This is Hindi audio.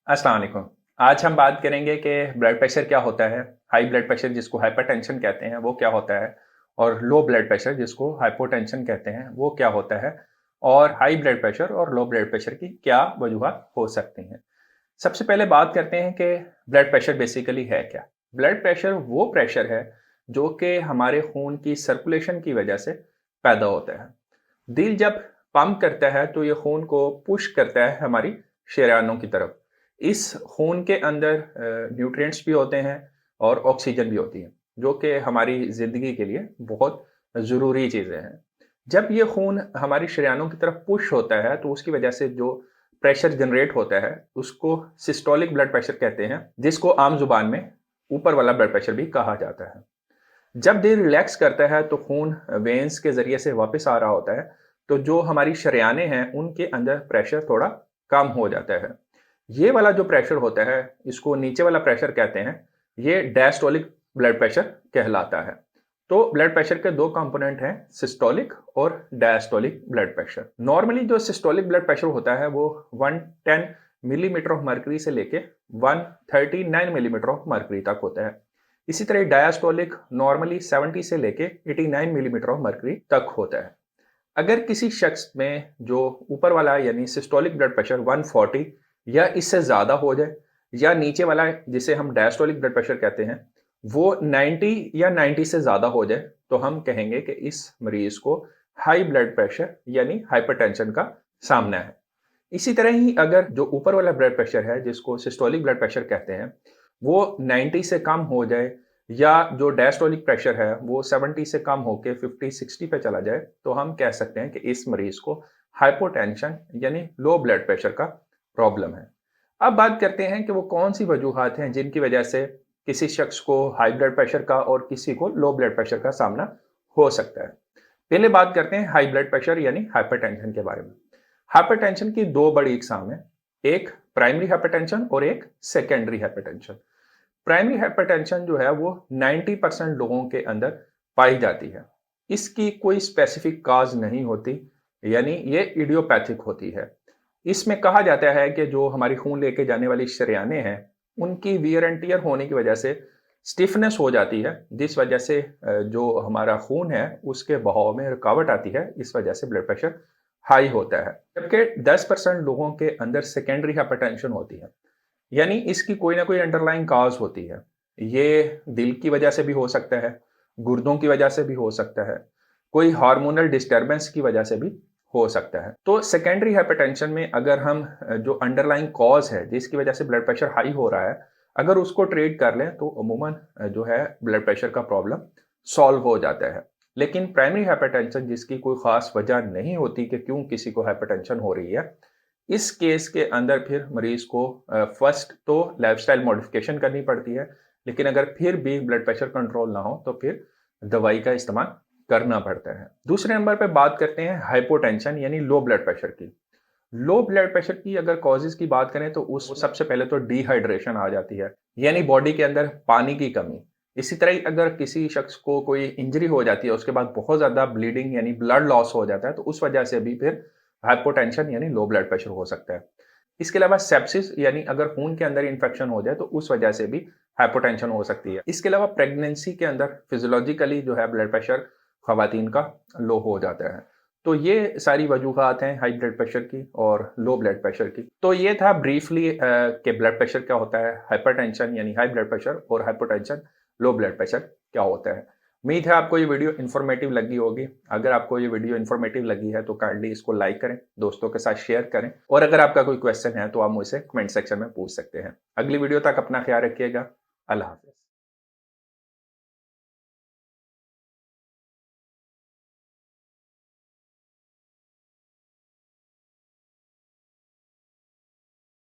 अस्सलाम वालेकुम। आज हम बात करेंगे कि ब्लड प्रेशर क्या होता है, हाई ब्लड प्रेशर जिसको हाइपरटेंशन कहते हैं वो क्या होता है, और लो ब्लड प्रेशर जिसको हाइपोटेंशन कहते हैं वो क्या होता है, और हाई ब्लड प्रेशर और लो ब्लड प्रेशर की क्या वजूहत हो सकती हैं। सबसे पहले बात करते हैं कि ब्लड प्रेशर बेसिकली है क्या। ब्लड प्रेशर वो प्रेशर है जो कि हमारे खून की सर्कुलेशन की वजह से पैदा होता है। दिल जब पंप करता है तो ये खून को पुश करता है हमारी शरीयानों की तरफ। इस खून के अंदर न्यूट्रिएंट्स भी होते हैं और ऑक्सीजन भी होती है, जो कि हमारी ज़िंदगी के लिए बहुत ज़रूरी चीज़ें हैं। जब ये खून हमारी शरीयानों की तरफ पुश होता है तो उसकी वजह से जो प्रेशर जनरेट होता है उसको सिस्टोलिक ब्लड प्रेशर कहते हैं, जिसको आम जुबान में ऊपर वाला ब्लड प्रेशर भी कहा जाता है। जब दिल रिलैक्स करता है तो खून वेन्स के ज़रिए से वापस आ रहा होता है, तो जो हमारी शरेयानें हैं, उनके अंदर प्रेशर थोड़ा कम हो जाता है। ये वाला जो प्रेशर होता है, इसको नीचे वाला प्रेशर कहते हैं, ये डायस्टोलिक ब्लड प्रेशर कहलाता है। तो ब्लड प्रेशर के 2 कंपोनेंट हैं, सिस्टोलिक और डायस्टोलिक ब्लड प्रेशर। नॉर्मली जो सिस्टोलिक ब्लड प्रेशर होता है, वो 110 मिलीमीटर ऑफ मर्करी से लेके 139 मिलीमीटर ऑफ मर्करी तक होता है। इसी तरह डायस्टोलिक नॉर्मली 70 से लेके 89 मिलीमीटर ऑफ मर्करी तक होता है। अगर किसी शख्स में जो ऊपर वाला यानी सिस्टोलिक ब्लड प्रेशर 140 या इससे ज़्यादा हो जाए, या नीचे वाला जिसे हम डायस्टोलिक ब्लड प्रेशर कहते हैं वो 90 या 90 से ज़्यादा हो जाए, तो हम कहेंगे कि इस मरीज को हाई ब्लड प्रेशर यानी हाइपरटेंशन का सामना है। इसी तरह ही अगर जो ऊपर वाला ब्लड प्रेशर है जिसको सिस्टोलिक ब्लड प्रेशर कहते हैं, वो 90 से कम हो जाए, या जो डायस्टोलिक प्रेशर है वो 70 से कम होके 50-60 पे चला जाए, तो हम कह सकते हैं कि इस मरीज को हाइपोटेंशन यानी लो ब्लड प्रेशर का प्रॉब्लम है। अब बात करते हैं कि वो कौन सी वजूहात हैं जिनकी वजह से किसी शख्स को हाई ब्लड प्रेशर का और किसी को लो ब्लड प्रेशर का सामना हो सकता है। पहले बात करते हैं हाई ब्लड प्रेशर यानी हाइपरटेंशन के बारे में। हाइपरटेंशन की 2 बड़ी इकसाम है, एक प्राइमरी हाइपरटेंशन और एक सेकेंडरी हाइपरटेंशन। प्राइमरी हाइपरटेंशन जो है वो 90% लोगों के अंदर पाई जाती है। इसकी कोई स्पेसिफिक काज नहीं होती, यानी ये इडियोपैथिक होती है। इसमें कहा जाता है कि जो हमारी खून लेके जाने वाली शरेयानें हैं, उनकी वियर एंड टियर होने की वजह से स्टिफनेस हो जाती है, जिस वजह से जो हमारा खून है उसके बहाव में रुकावट आती है, इस वजह से ब्लड प्रेशर हाई होता है। जबकि 10% लोगों के अंदर सेकेंडरी हाइपरटेंशन होती है, यानी इसकी कोई ना कोई अंडरलाइंग काज होती है। ये दिल की वजह से भी हो सकता है, गुर्दों की वजह से भी हो सकता है, कोई हार्मोनल डिस्टर्बेंस की वजह से भी हो सकता है। तो सेकेंडरी हाइपरटेंशन में अगर हम जो अंडरलाइंग कॉज है जिसकी वजह से ब्लड प्रेशर हाई हो रहा है, अगर उसको ट्रीट कर लें तो अमूमन जो है ब्लड प्रेशर का प्रॉब्लम सॉल्व हो जाता है। लेकिन प्राइमरी हाइपरटेंशन जिसकी कोई खास वजह नहीं होती कि क्यों किसी को हाइपरटेंशन हो रही है, इस केस के अंदर फिर मरीज को फर्स्ट तो लाइफस्टाइल मॉडिफिकेशन करनी पड़ती है, लेकिन अगर फिर भी ब्लड प्रेशर कंट्रोल ना हो तो फिर दवाई का इस्तेमाल करना पड़ता है। दूसरे नंबर पे बात करते हैं हाइपोटेंशन यानी लो ब्लड प्रेशर की। लो ब्लड प्रेशर की अगर कॉजेज की बात करें तो उस सबसे पहले तो डिहाइड्रेशन आ जाती है, यानी बॉडी के अंदर पानी की कमी। इसी तरह ही अगर किसी शख्स को कोई इंजरी हो जाती है, उसके बाद बहुत ज़्यादा ब्लीडिंग यानी ब्लड लॉस हो जाता है, तो उस वजह से भी फिर हाइपोटेंशन यानी लो ब्लड प्रेशर हो सकता है। इसके अलावा सेप्सिस यानी अगर खून के अंदर इन्फेक्शन हो जाए तो उस वजह से भी हाइपोटेंशन हो सकती है। इसके अलावा प्रेगनेंसी के अंदर फिजियोलॉजिकली जो है ब्लड प्रेशर खवातीन का लो हो जाता है। तो ये सारी वजूहात हैं हाई ब्लड प्रेशर की और लो ब्लड प्रेशर की। तो ये था ब्रीफली कि ब्लड प्रेशर क्या होता है, हाइपरटेंशन यानी हाई ब्लड प्रेशर, और हाइपोटेंशन लो ब्लड प्रेशर क्या होता है। उम्मीद है आपको ये वीडियो इन्फॉर्मेटिव लगी होगी। अगर आपको ये वीडियो इन्फॉर्मेटिव लगी है तो काइंडली इसको लाइक करें, दोस्तों के साथ शेयर करें, और अगर आपका कोई क्वेश्चन है तो आप मुझसे कमेंट सेक्शन में पूछ सकते हैं। अगली वीडियो तक अपना ख्याल रखिएगा। अल्लाह हाफिज।